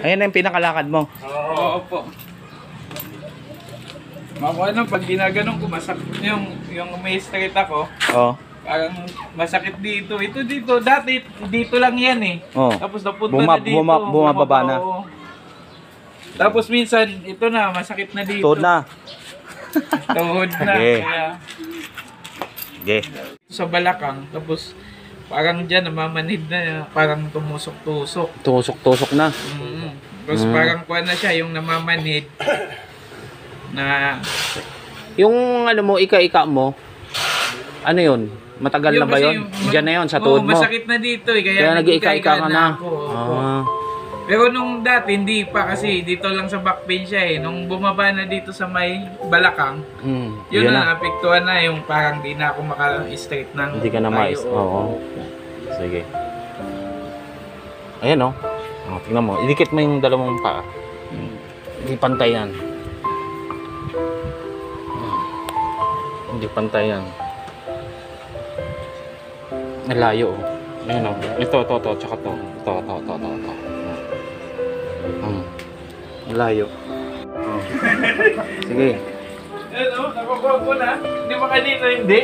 Ayan na yung pinakalakad mo. Oo po. Makuha nung pag ginaganon ko, masakit yung may straight ako. Oo. Parang masakit dito. Ito dito. Dati dito lang yan eh. Oo. Tapos napunta na dito. Bumababa na. Oo. Tapos minsan, ito na, masakit na dito. Tuhod na. Tuhod na. Okay. Kaya, Okay. sa balakang. Tapos parang dyan, namamanid na. Parang tumusok-tusok. Tusok-tusok na. Tapos parang kuha na siya, yung namamanid. Na Yung ano mo, ika-ika mo, ano yun? Matagal na ba yun? Diyan na yun, sa tuhod mo. Masakit na dito eh. Kaya nag-ika-ika ka na. Ako. Pero nung dati, hindi pa kasi dito lang sa back pain siya eh. Nung bumaba na dito sa may balakang, yun na, napiktuhan na yung parang di na ako maka-straight ng hindi ka na mais. Oo. Sige. Ayan o. Oh. Tingnan mo. Idikit mo yung dalawang paa. Hindi pantay yan. Hindi pantay yan. Layo o. Ayan o. Ito. Tsaka to. Ito. Layo. Oh. Sige. Ano? Nakukuha ko na. Hindi mo kanina hindi.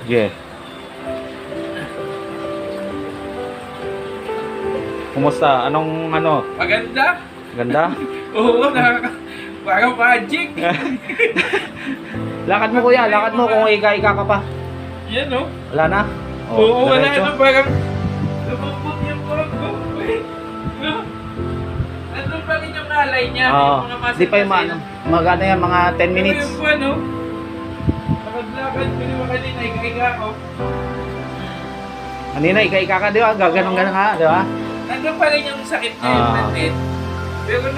Yeah. Kumusta? Anong ano? Maganda. Ganda? Oo, parang magic. Lakad mo kuya, lakad mo kung ika-ika ka pa. Yan o. Wala na? Oo, wala na. Parang lumabot yung parang ko. Ano pa rin yung nalay niya? Di pa yung magana yan, mga 10 minutes. Ano yung ano? Lakad-lakad ko naman kanina, ika-ika ako. Kanina, ika-ika ka, di ba? Gaganong-ganon ka, di ba? Nandun pa rin yung sakit niya yung natin. Pero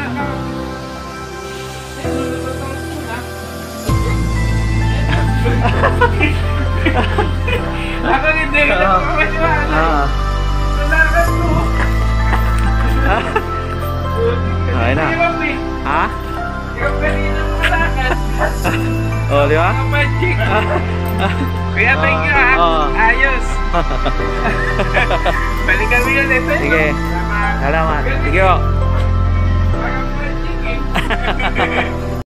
ako hindi ko nakakasiwala. Nalakas ko. Ayun na. Ha? Ikaw kanina malakad. Oh, di ba? Magic. Kaya thank you ha. Ayos. Balikan mo yun ito. Sige. Salamat. Sige po. Parang magic eh.